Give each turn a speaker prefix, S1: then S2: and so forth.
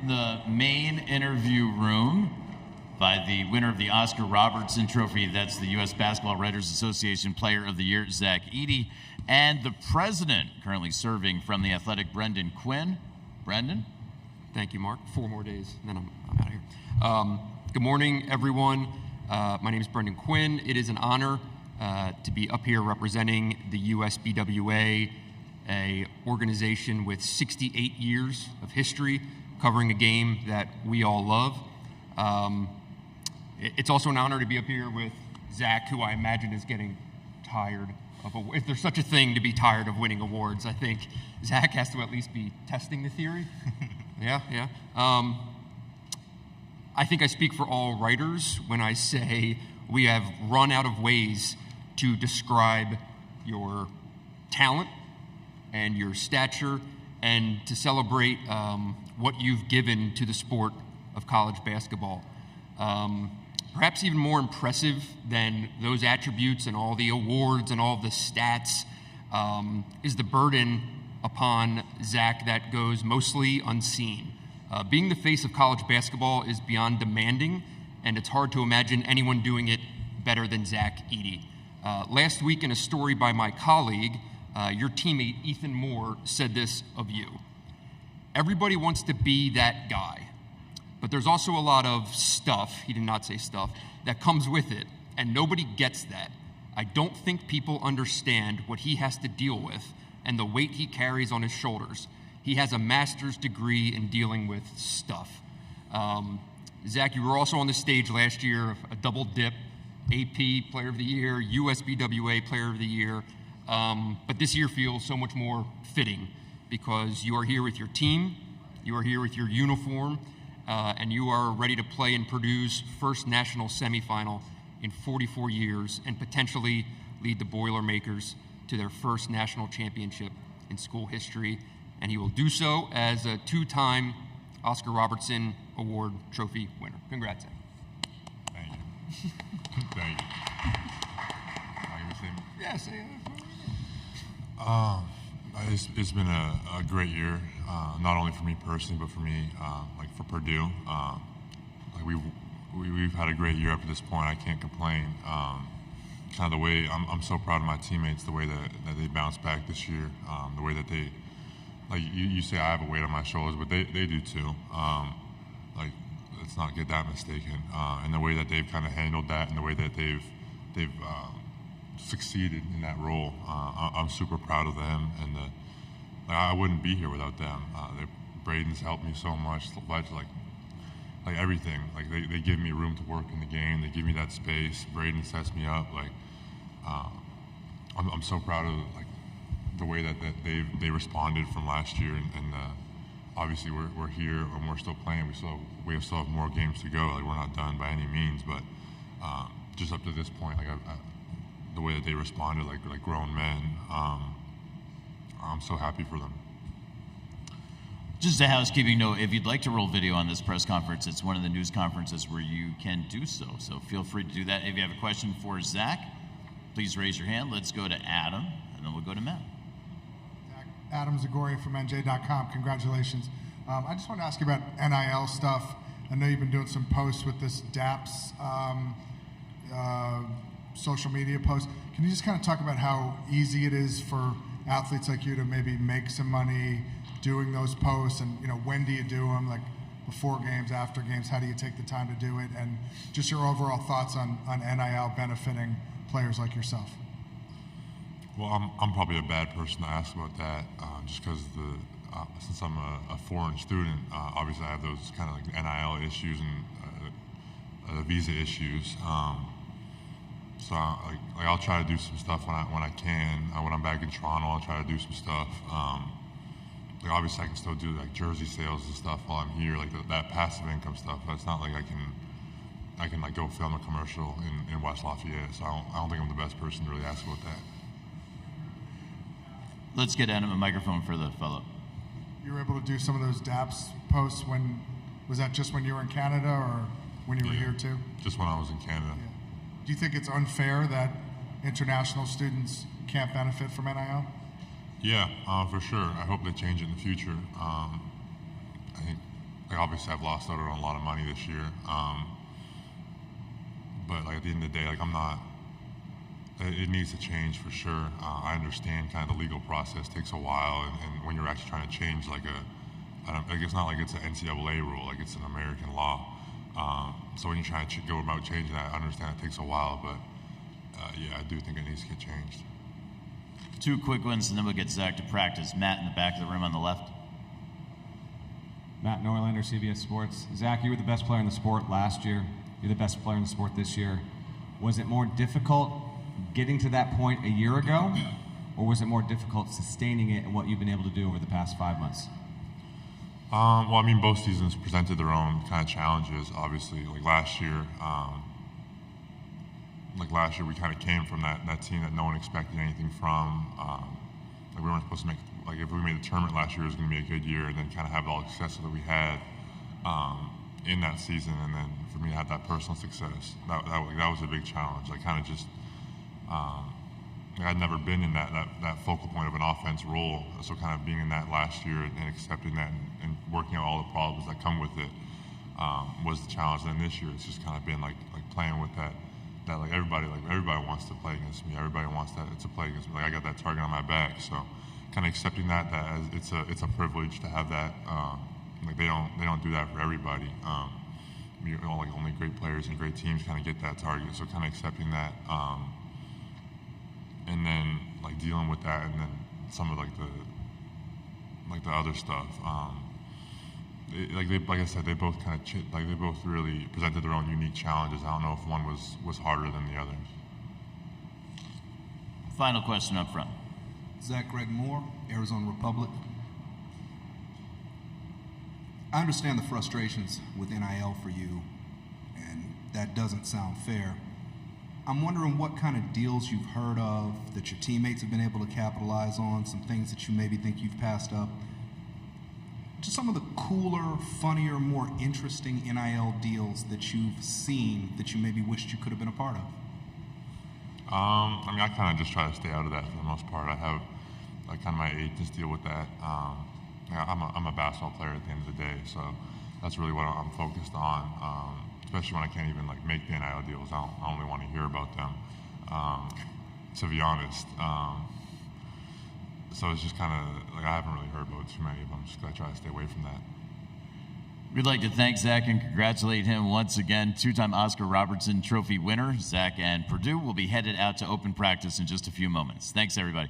S1: the main interview room by the winner of the Oscar Robertson Trophy. That's the U.S. Basketball Writers Association Player of the Year, Zach Edey, and the president currently serving from the Athletic, Brendan Quinn. Brendan?
S2: Thank you, Mark. 4 more days, and then I'm out of here. Good morning, everyone. My name is Brendan Quinn. It is an honor to be up here representing the USBWA, a organization with 68 years of history covering a game that we all love. It's also an honor to be up here with Zach, who I imagine is getting tired of, if there's such a thing to be tired of winning awards. I think Zach has to at least be testing the theory. Yeah. I think I speak for all writers when I say we have run out of ways to describe your talent and your stature and to celebrate what you've given to the sport of college basketball. Perhaps even more impressive than those attributes and all the awards and all the stats is the burden upon Zach that goes mostly unseen. Being the face of college basketball is beyond demanding, and it's hard to imagine anyone doing it better than Zach Edey. Last week in a story by my colleague, your teammate Ethan Moore said this of you. Everybody wants to be that guy, but there's also a lot of stuff, he did not say stuff, that comes with it, and nobody gets that. I don't think people understand what he has to deal with and the weight he carries on his shoulders. He has a master's degree in dealing with stuff. Zach, you were also on the stage last year, a double dip, AP Player of the Year, USBWA Player of the Year, but this year feels so much more fitting because you are here with your team, you are here with your uniform, and you are ready to play in Purdue's first national semifinal in 44 years and potentially lead the Boilermakers to their first national championship in school history. And he will do so as a 2-time Oscar Robertson Award trophy winner. Congrats, Zach.
S3: Thank you. Thank you.
S2: Yeah, say it.
S3: It's been a great year, not only for me personally, but for me, like for Purdue. Like we've had a great year up to this point. I can't complain. Kind of the way I'm so proud of my teammates, the way that they bounced back this year, the way that they, like you say I have a weight on my shoulders, but they do too. Like let's not get that mistaken. And the way that they've kind of handled that, and the way that they've succeeded in that role, I'm super proud of them. And I wouldn't be here without them. Braden's helped me so much. Like everything. Like they give me room to work in the game. They give me that space. Braden sets me up. Like I'm so proud of like the way that they responded from last year. And obviously we're here and we're still playing. We still have more games to go. Like we're not done by any means. But just up to this point, like the way that they responded, like grown men, I'm so happy for them.
S1: Just a housekeeping note, if you'd like to roll video on this press conference, it's one of the news conferences where you can do so. So feel free to do that. If you have a question for Zach, please raise your hand. Let's go to Adam, and then we'll go to Matt.
S4: Zach, Adam Zagoria from NJ.com. Congratulations. I just want to ask you about NIL stuff. I know you've been doing some posts with this DAPS social media post. Can you just kind of talk about how easy it is for athletes like you to maybe make some money doing those posts, and when do you do them, like before games, after games, how do you take the time to do it, and just your overall thoughts on NIL benefiting players like yourself?
S3: Well, I'm probably a bad person to ask about that, just because since I'm a foreign student, obviously I have those kind of like NIL issues and visa issues. So I'll try to do some stuff when I can. When I'm back in Toronto, I'll try to do some stuff. Like obviously I can still do like jersey sales and stuff while I'm here, like that passive income stuff. But it's not like I can like go film a commercial in West Lafayette. So I don't think I'm the best person to really ask about that.
S1: Let's get Adam a microphone for the fellow.
S4: You were able to do some of those DAPS posts was that just when you were in Canada or when you were here too?
S3: Just when I was in Canada.
S4: Yeah. Do you think it's unfair that international students can't benefit from NIL?
S3: Yeah, for sure. I hope they change it in the future. I like obviously I've lost out on a lot of money this year. But like at the end of the day, like I'm not. It needs to change for sure. I understand kind of the legal process takes a while, and when you're actually trying to change like it's not like it's an NCAA rule, like it's an American law. So when you're trying to go about changing that, I understand it takes a while, but yeah, I do think it needs to get changed.
S1: Two quick ones, and then we'll get Zach to practice. Matt in the back of the room on the left.
S5: Matt Norlander, CBS Sports. Zach, you were the best player in the sport last year. You're the best player in the sport this year. Was it more difficult getting to that point a year ago, or was it more difficult sustaining it and what you've been able to do over the past 5 months?
S3: Well, I mean, both seasons presented their own kind of challenges, obviously. Like last year, we kind of came from that team that no one expected anything from. Like we weren't supposed to make, like if we made the tournament last year, it was going to be a good year, and then kind of have all the success that we had in that season. And then for me to have that personal success, that was a big challenge. Like kind of just, I'd never been in that focal point of an offense role. So kind of being in that last year and accepting that and working out all the problems that come with it was the challenge. And then this year, it's just kind of been like playing with that like everybody wants to play against me. Everybody wants that to play against me. Like I got that target on my back. So kind of accepting that as it's a privilege to have that. Like they don't do that for everybody. Like only great players and great teams kind of get that target. So kind of accepting that. And then like dealing with that, and then some of the other stuff. Like I said, they both kind of they both really presented their own unique challenges. I don't know if one was harder than the other.
S1: Final question up front.
S6: Zach Greg Moore, Arizona Republic. I understand the frustrations with NIL for you, and that doesn't sound fair. I'm wondering what kind of deals you've heard of that your teammates have been able to capitalize on, some things that you maybe think you've passed up. Just some of the cooler, funnier, more interesting NIL deals that you've seen that you maybe wished you could have been a part of.
S3: I mean, I kind of just try to stay out of that for the most part. I have like kind of my agents deal with that. I'm a basketball player at the end of the day, so that's really what I'm focused on. Especially when I can't even like make the NIL deals. I only want to hear about them, to be honest. So it's just kind of like I haven't really heard about too many of them. Just gotta try to stay away from that.
S1: We'd like to thank Zach and congratulate him once again. Two-time Oscar Robertson Trophy winner. Zach and Purdue will be headed out to open practice in just a few moments. Thanks, everybody.